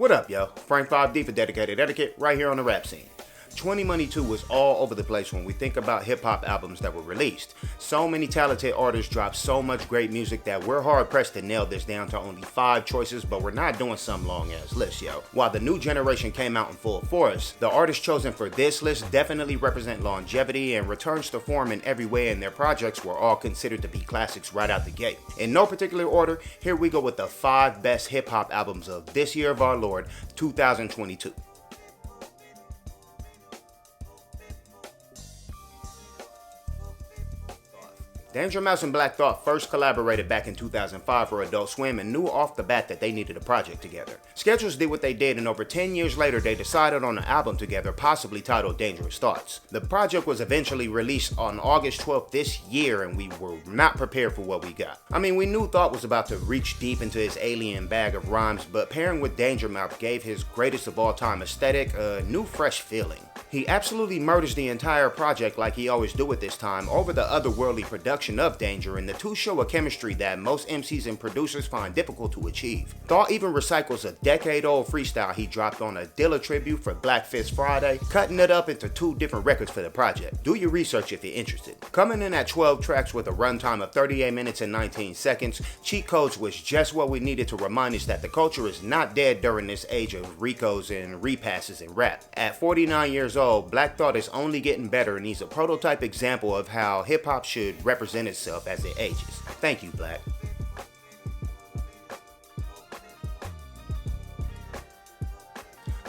What up, yo? Frank 5D for Dedicated Etiquette, right here on the rap scene. 2022 was all over the place when we think about hip-hop albums that were released. So many talented artists dropped so much great music that we're hard-pressed to nail this down to only 5 choices, but we're not doing some long-ass list, yo. While the new generation came out in full force, the artists chosen for this list definitely represent longevity and returns to form in every way, and their projects were all considered to be classics right out the gate. In no particular order, here we go with the 5 best hip-hop albums of this year of our Lord, 2022. Danger Mouse and Black Thought first collaborated back in 2005 for Adult Swim and knew off the bat that they needed a project together. Schedules did what they did, and over 10 years later they decided on an album together, possibly titled Dangerous Thoughts. The project was eventually released on August 12th this year, and we were not prepared for what we got. I mean, we knew Thought was about to reach deep into his alien bag of rhymes, but pairing with Danger Mouse gave his greatest of all time aesthetic a new fresh feeling. He absolutely murders the entire project like he always do at this time over the otherworldly production of Danger, and the two show a chemistry that most MCs and producers find difficult to achieve. Thought even recycles a decade-old freestyle he dropped on a Dilla tribute for Black Fist Friday, cutting it up into 2 different records for the project. Do your research if you're interested. Coming in at 12 tracks with a runtime of 38 minutes and 19 seconds, Cheat Codes was just what we needed to remind us that the culture is not dead during this age of Ricos and repasses in rap. At 49 years old, Black Thought is only getting better, and he's a prototype example of how hip-hop should represent itself as it ages. Thank you, Black.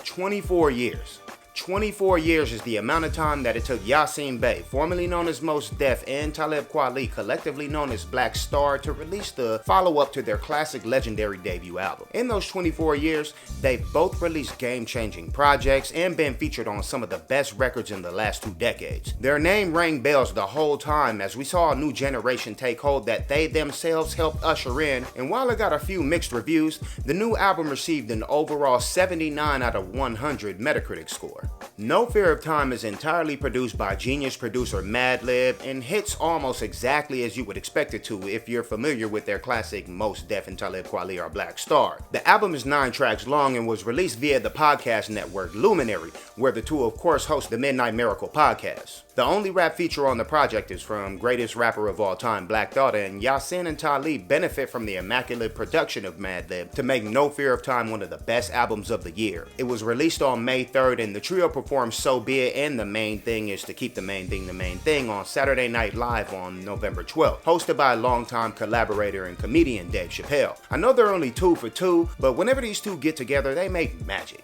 24 years. 24 years is the amount of time that it took Yasin Bey, formerly known as Mos Def, and Talib Kweli, collectively known as Black Star, to release the follow-up to their classic legendary debut album. In those 24 years, they've both released game-changing projects and been featured on some of the best records in the last 2 decades. Their name rang bells the whole time as we saw a new generation take hold that they themselves helped usher in, and while it got a few mixed reviews, the new album received an overall 79 out of 100 Metacritic score. No Fear of Time is entirely produced by genius producer Madlib and hits almost exactly as you would expect it to if you're familiar with their classic Mos Def and Talib Kweli or Black Star. The album is 9 tracks long and was released via the podcast network Luminary, where the two of course host the Midnight Miracle podcast. The only rap feature on the project is from greatest rapper of all time Black Thought, and Yasin and Talib benefit from the immaculate production of Madlib to make No Fear of Time one of the best albums of the year. It was released on May 3rd, and the trio performed So Be It and The Main Thing Is to Keep the Main Thing on Saturday Night Live on November 12th, hosted by longtime collaborator and comedian Dave Chappelle. I know they're only 2 for 2, but whenever these two get together, they make magic.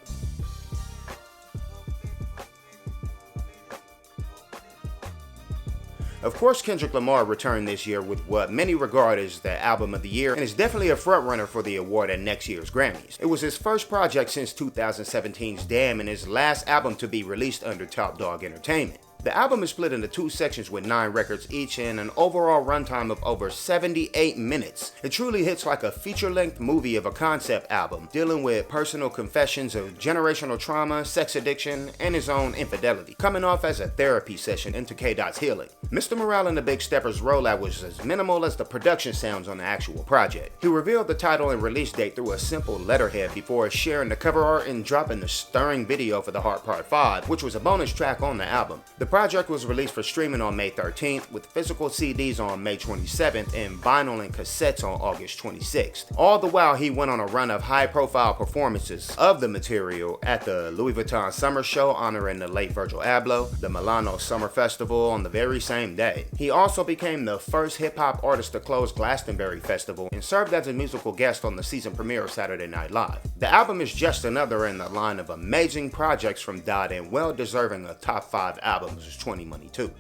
Of course, Kendrick Lamar returned this year with what many regard as the album of the year, and is definitely a frontrunner for the award at next year's Grammys. It was his first project since 2017's Damn, and his last album to be released under Top Dog Entertainment. The album is split into 2 sections with 9 records each and an overall runtime of over 78 minutes. It truly hits like a feature-length movie of a concept album, dealing with personal confessions of generational trauma, sex addiction, and his own infidelity, coming off as a therapy session into K-Dot's healing. Mr. Morale and the Big Steppers' rollout was as minimal as the production sounds on the actual project. He revealed the title and release date through a simple letterhead before sharing the cover art and dropping the stirring video for The Heart Part 5, which was a bonus track on the album. The project was released for streaming on May 13th, with physical CDs on May 27th and vinyl and cassettes on August 26th. All the while, he went on a run of high-profile performances of the material at the Louis Vuitton Summer Show honoring the late Virgil Abloh, the Milano Summer Festival on the very same day. He also became the first hip-hop artist to close Glastonbury Festival and served as a musical guest on the season premiere of Saturday Night Live. The album is just another in the line of amazing projects from Dot and well-deserving a top 5 album is 2022.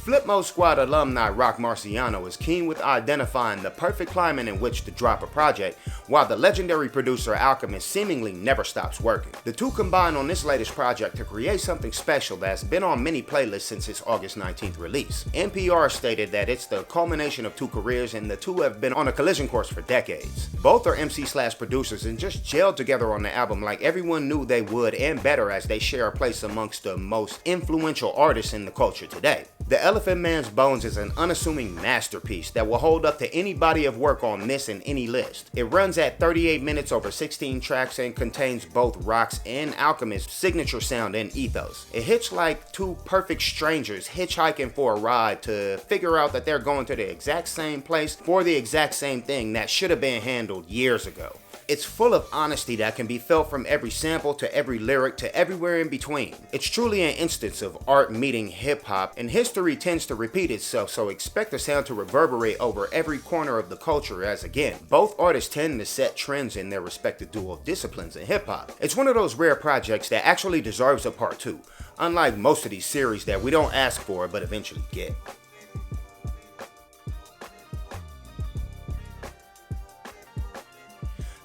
Flipmode Squad alumni Rock Marciano is keen with identifying the perfect climate in which to drop a project, while the legendary producer Alchemist seemingly never stops working. The two combine on this latest project to create something special that's been on many playlists since its August 19th release. NPR stated that it's the culmination of 2 careers, and the two have been on a collision course for decades. Both are MC/producers and just gelled together on the album like everyone knew they would, and better, as they share a place amongst the most influential artists in the culture today. The Elephant Man's Bones is an unassuming masterpiece that will hold up to any body of work on this and any list. It runs at 38 minutes over 16 tracks and contains both Rock's and Alchemist's signature sound and ethos. It hits like two perfect strangers hitchhiking for a ride to figure out that they're going to the exact same place for the exact same thing that should have been handled years ago. It's full of honesty that can be felt from every sample to every lyric to everywhere in between. It's truly an instance of art meeting hip-hop, and history tends to repeat itself, so expect the sound to reverberate over every corner of the culture, as again, both artists tend to set trends in their respective dual disciplines in hip-hop. It's one of those rare projects that actually deserves a part 2, unlike most of these series that we don't ask for but eventually get.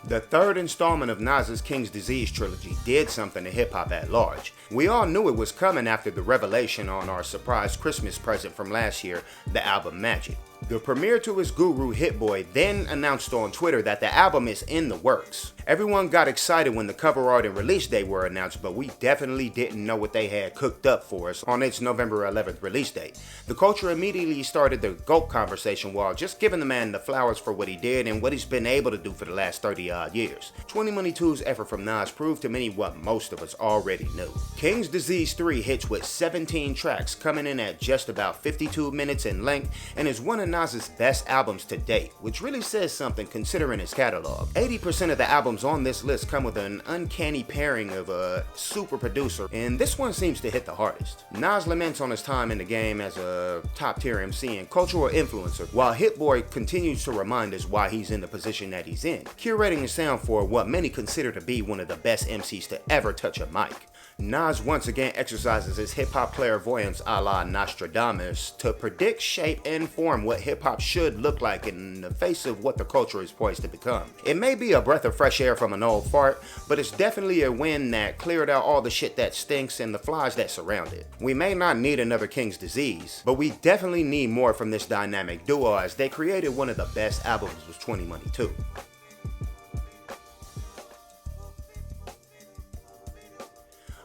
The third installment of Nas's King's Disease trilogy did something to hip-hop at large. We all knew it was coming after the revelation on our surprise Christmas present from last year, the album Magic. The premiere to his guru Hit Boy then announced on Twitter that the album is in the works. Everyone got excited when the cover art and release date were announced, but we definitely didn't know what they had cooked up for us on its November 11th release date. The culture immediately started the GOAT conversation while just giving the man the flowers for what he did and what he's been able to do for the last 30 odd years. 2022's effort from Nas proved to many what most of us already knew. King's Disease 3 hits with 17 tracks, coming in at just about 52 minutes in length, and is one of Nas's best albums to date, which really says something considering his catalog. 80% of the albums on this list come with an uncanny pairing of a super producer, and this one seems to hit the hardest. Nas laments on his time in the game as a top tier MC and cultural influencer, while Hit Boy continues to remind us why he's in the position that he's in, curating the sound for what many consider to be one of the best MCs to ever touch a mic. Nas once again exercises his hip-hop clairvoyance a la Nostradamus to predict, shape, and form what hip-hop should look like in the face of what the culture is poised to become. It may be a breath of fresh air from an old fart, but it's definitely a wind that cleared out all the shit that stinks and the flies that surround it. We may not need another King's Disease, but we definitely need more from this dynamic duo as they created one of the best albums of 2022.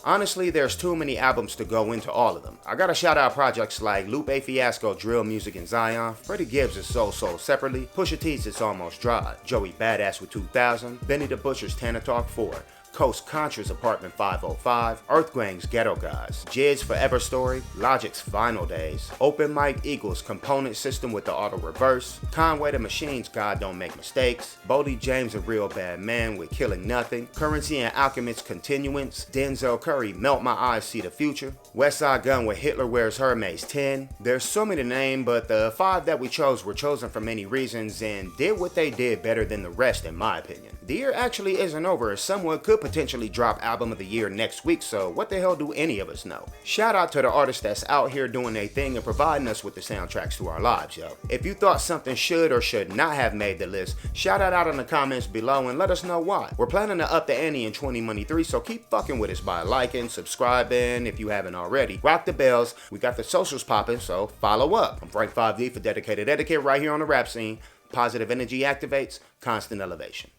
Honestly, there's too many albums to go into all of them. I gotta shout out projects like Lupe Fiasco, Drill Music in Zion, Freddie Gibbs' is Soul Separately, Pusha T's It's Almost Dry, Joey Badass with 2000, Benny the Butcher's Tana Talk 4, Coast Contra's Apartment 505, Earthgang's Ghetto Guys, Jid's Forever Story, Logic's Final Days, Open Mike Eagle's Component System with the Auto Reverse, Conway the Machine's God Don't Make Mistakes, Bodie James' A Real Bad Man with Killing Nothing, Currency and Alchemist's Continuance, Denzel Curry Melt My Eyes See the Future, Westside Gun with Hitler Wears Hermes 10. There's so many to name, but the 5 that we chose were chosen for many reasons and did what they did better than the rest in my opinion. The year actually isn't over as someone could potentially drop Album of the Year next week, so what the hell do any of us know? Shout out to the artists that's out here doing their thing and providing us with the soundtracks to our lives, yo. If you thought something should or should not have made the list, shout it out in the comments below and let us know why. We're planning to up the ante in 2023, so keep fucking with us by liking, subscribing if you haven't already. Rock the bells, we got the socials popping, so follow up. I'm Frank 5D for Dedicated Etiquette right here on the rap scene. Positive energy activates, constant elevation.